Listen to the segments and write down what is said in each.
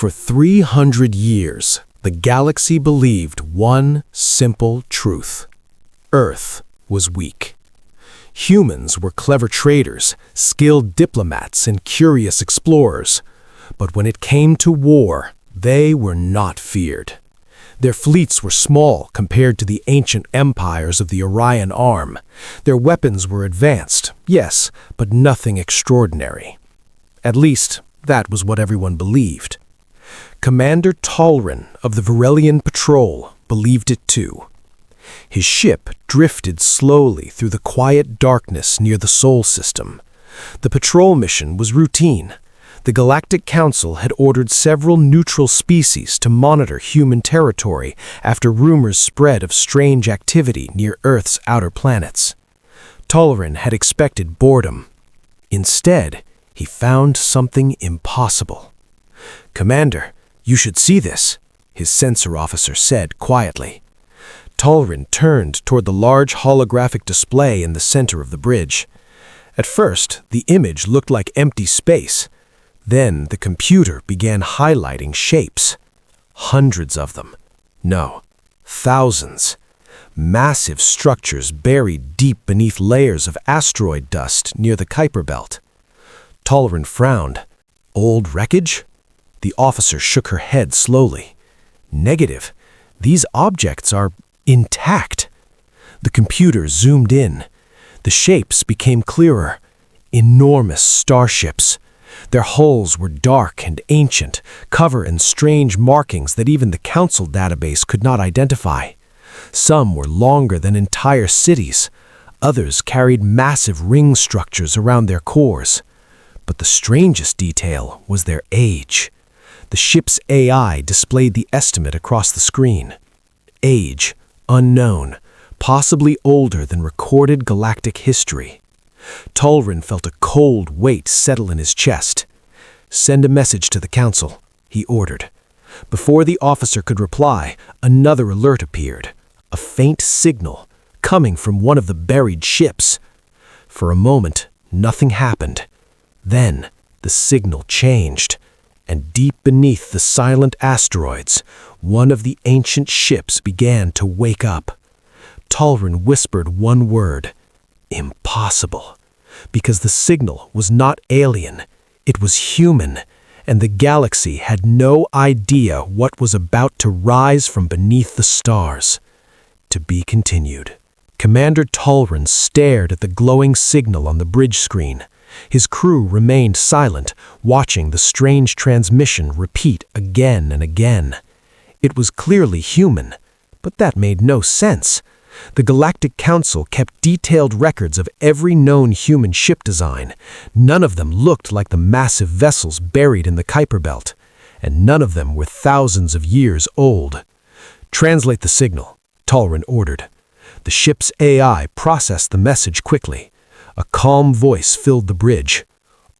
For 300 years, the galaxy believed one simple truth. Earth was weak. Humans were clever traders, skilled diplomats, and curious explorers. But when it came to war, they were not feared. Their fleets were small compared to the ancient empires of the Orion Arm. Their weapons were advanced, yes, but nothing extraordinary. At least, that was what everyone believed. Commander Talrin of the Varelian Patrol believed it too. His ship drifted slowly through the quiet darkness near the Sol system. The patrol mission was routine. The Galactic Council had ordered several neutral species to monitor human territory after rumors spread of strange activity near Earth's outer planets. Talrin had expected boredom. Instead, he found something impossible. "Commander, you should see this," his sensor officer said quietly. Talrin turned toward the large holographic display in the center of the bridge. At first, the image looked like empty space. Then the computer began highlighting shapes. Hundreds of them. No, thousands. Massive structures buried deep beneath layers of asteroid dust near the Kuiper Belt. Talrin frowned. "Old wreckage?" The officer shook her head slowly. "Negative. These objects are intact." The computer zoomed in. The shapes became clearer. Enormous starships. Their hulls were dark and ancient, covered in strange markings that even the Council database could not identify. Some were longer than entire cities. Others carried massive ring structures around their cores. But the strangest detail was their age. The ship's AI displayed the estimate across the screen. Age, unknown, possibly older than recorded galactic history. Talrin felt a cold weight settle in his chest. "Send a message to the Council," he ordered. Before the officer could reply, another alert appeared. A faint signal, coming from one of the buried ships. For a moment, nothing happened. Then, the signal changed, and deep beneath the silent asteroids, one of the ancient ships began to wake up. Talrin whispered one word: impossible. Because the signal was not alien, it was human, and the galaxy had no idea what was about to rise from beneath the stars. To be continued. Commander Talrin stared at the glowing signal on the bridge screen. His crew remained silent, watching the strange transmission repeat again and again. It was clearly human, but that made no sense. The Galactic Council kept detailed records of every known human ship design. None of them looked like the massive vessels buried in the Kuiper Belt, and none of them were thousands of years old. "Translate the signal," Talrin ordered. The ship's AI processed the message quickly. A calm voice filled the bridge.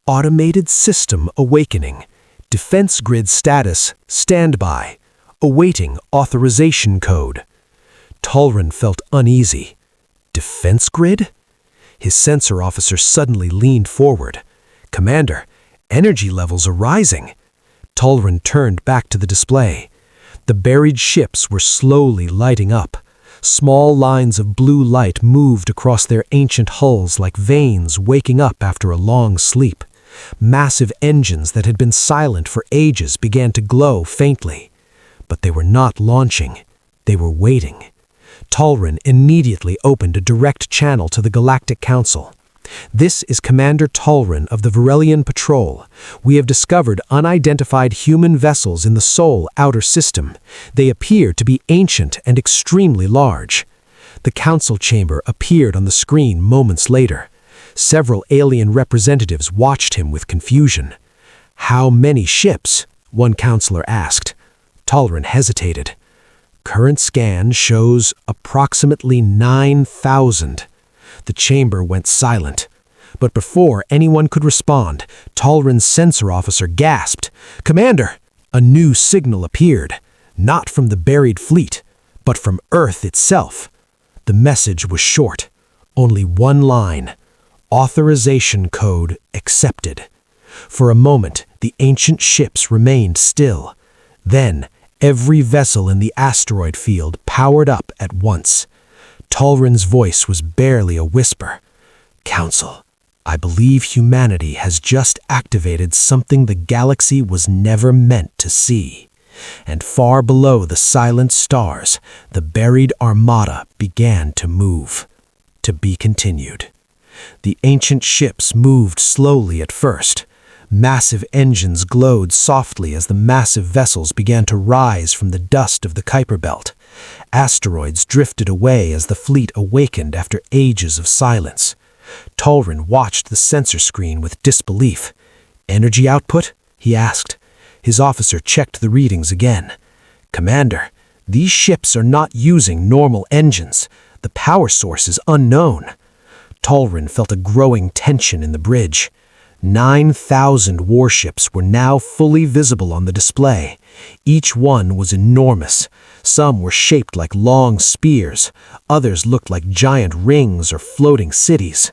"Automated system awakening. Defense grid status, standby. Awaiting authorization code." Talrin felt uneasy. Defense grid? His sensor officer suddenly leaned forward. "Commander, energy levels are rising." Talrin turned back to the display. The buried ships were slowly lighting up. Small lines of blue light moved across their ancient hulls like veins waking up after a long sleep. Massive engines that had been silent for ages began to glow faintly. But they were not launching. They were waiting. Talrin immediately opened a direct channel to the Galactic Council. "This is Commander Talrin of the Varelian Patrol. We have discovered unidentified human vessels in the Sol outer system. They appear to be ancient and extremely large." The council chamber appeared on the screen moments later. Several alien representatives watched him with confusion. "How many ships?" one counselor asked. Talrin hesitated. "Current scan shows approximately 9,000. The chamber went silent. But before anyone could respond, Talrin's sensor officer gasped, "Commander!" A new signal appeared, not from the buried fleet, but from Earth itself. The message was short, only one line: "Authorization code accepted." For a moment, the ancient ships remained still. Then, every vessel in the asteroid field powered up at once. Talrin's voice was barely a whisper. "Council, I believe humanity has just activated something the galaxy was never meant to see." And far below the silent stars, the buried Armada began to move. To be continued. The ancient ships moved slowly at first. Massive engines glowed softly as the massive vessels began to rise from the dust of the Kuiper Belt. Asteroids drifted away as the fleet awakened after ages of silence. Talrin watched the sensor screen with disbelief. "Energy output?" he asked. His officer checked the readings again. "Commander, these ships are not using normal engines. The power source is unknown." Talrin felt a growing tension in the bridge. 9,000 warships were now fully visible on the display. Each one was enormous. Some were shaped like long spears, others looked like giant rings or floating cities.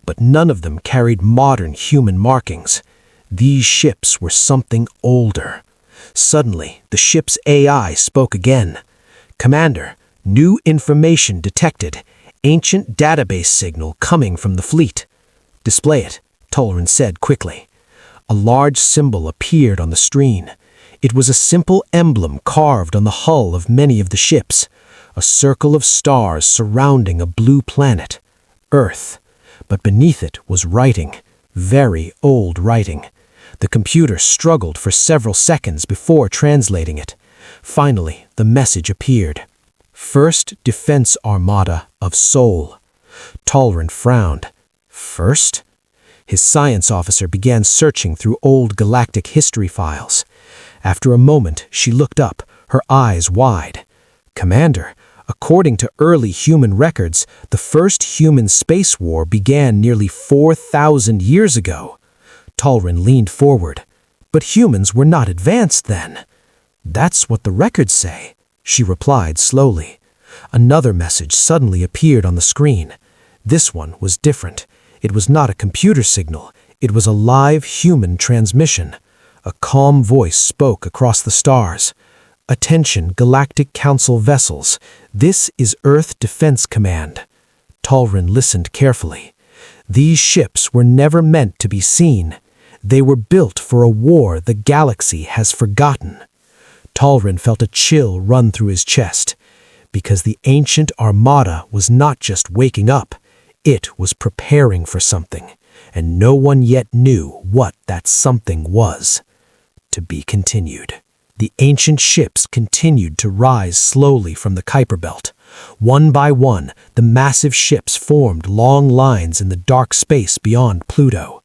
But none of them carried modern human markings. These ships were something older. Suddenly, the ship's AI spoke again. "Commander, new information detected. Ancient database signal coming from the fleet." "Display it," Talrin said quickly. A large symbol appeared on the screen. It was a simple emblem carved on the hull of many of the ships, a circle of stars surrounding a blue planet, Earth. But beneath it was writing, very old writing. The computer struggled for several seconds before translating it. Finally, the message appeared. "First Defense Armada of Sol." Talrin frowned. "First?" His science officer began searching through old galactic history files. After a moment, she looked up, her eyes wide. "Commander, according to early human records, the first human space war began nearly 4,000 years ago." Talrin leaned forward. "But humans were not advanced then." "That's what the records say," she replied slowly. Another message suddenly appeared on the screen. This one was different. It was not a computer signal. It was a live human transmission. A calm voice spoke across the stars. "Attention, Galactic Council vessels. This is Earth Defense Command." Talrin listened carefully. These ships were never meant to be seen. They were built for a war the galaxy has forgotten. Talrin felt a chill run through his chest. Because the ancient Armada was not just waking up, it was preparing for something, and no one yet knew what that something was. To be continued. The ancient ships continued to rise slowly from the Kuiper Belt. One by one, the massive ships formed long lines in the dark space beyond Pluto.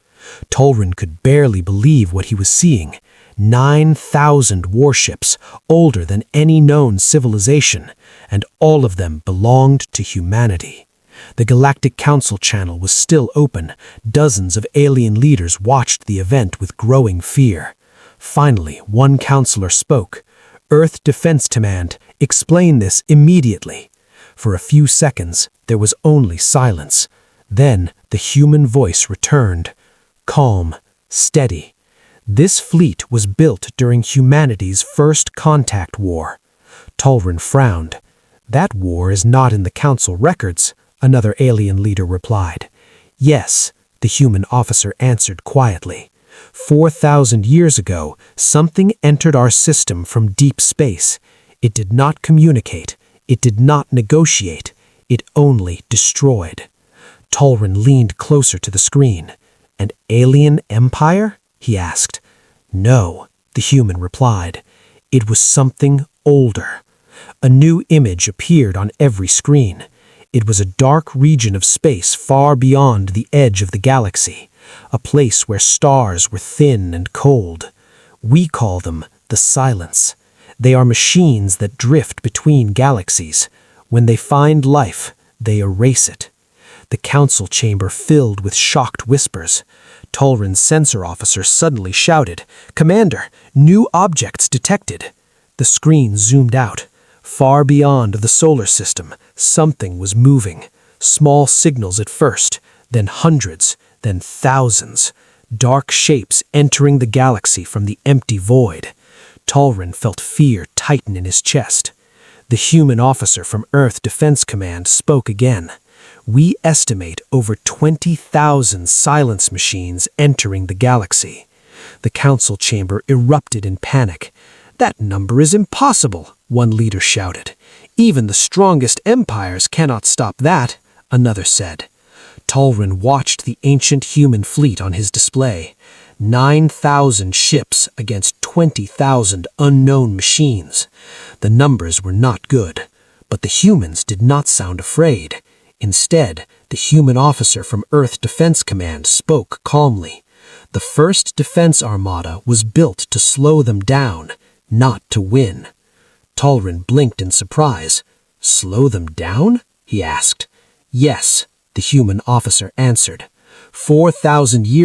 Talrin could barely believe what he was seeing. 9,000 warships, older than any known civilization, and all of them belonged to humanity. The Galactic Council channel was still open. Dozens of alien leaders watched the event with growing fear. Finally, one counselor spoke. "Earth Defense Command, explain this immediately." For a few seconds, there was only silence. Then, the human voice returned. Calm, steady. This fleet was built during humanity's first contact war. Talrin frowned. "That war is not in the Council records," another alien leader replied. "Yes," the human officer answered quietly. 4,000 years ago, something entered our system from deep space. It did not communicate. It did not negotiate. It only destroyed." Talrin leaned closer to the screen. "An alien empire?" he asked. "No," the human replied. "It was something older." A new image appeared on every screen. It was a dark region of space far beyond the edge of the galaxy, a place where stars were thin and cold. We call them the Silence. They are machines that drift between galaxies. When they find life, they erase it. The council chamber filled with shocked whispers. Talrin's sensor officer suddenly shouted, "Commander, new objects detected." The screen zoomed out. Far beyond the solar system, something was moving. Small signals at first, then hundreds, then thousands. dark shapes entering the galaxy from the empty void. Talrin felt fear tighten in his chest. The human officer from Earth Defense Command spoke again. We estimate over 20,000 silence machines entering the galaxy. The council chamber erupted in panic. That number is impossible, one leader shouted. Even the strongest empires cannot stop that, another said. Talrin watched the ancient human fleet on his display. 9,000 ships against 20,000 unknown machines. The numbers were not good, but the humans did not sound afraid. Instead, the human officer from Earth Defense Command spoke calmly. The first defense armada was built to slow them down, not to win. Talrin blinked in surprise. Slow them down? He asked. Yes, the human officer answered. 4,000 years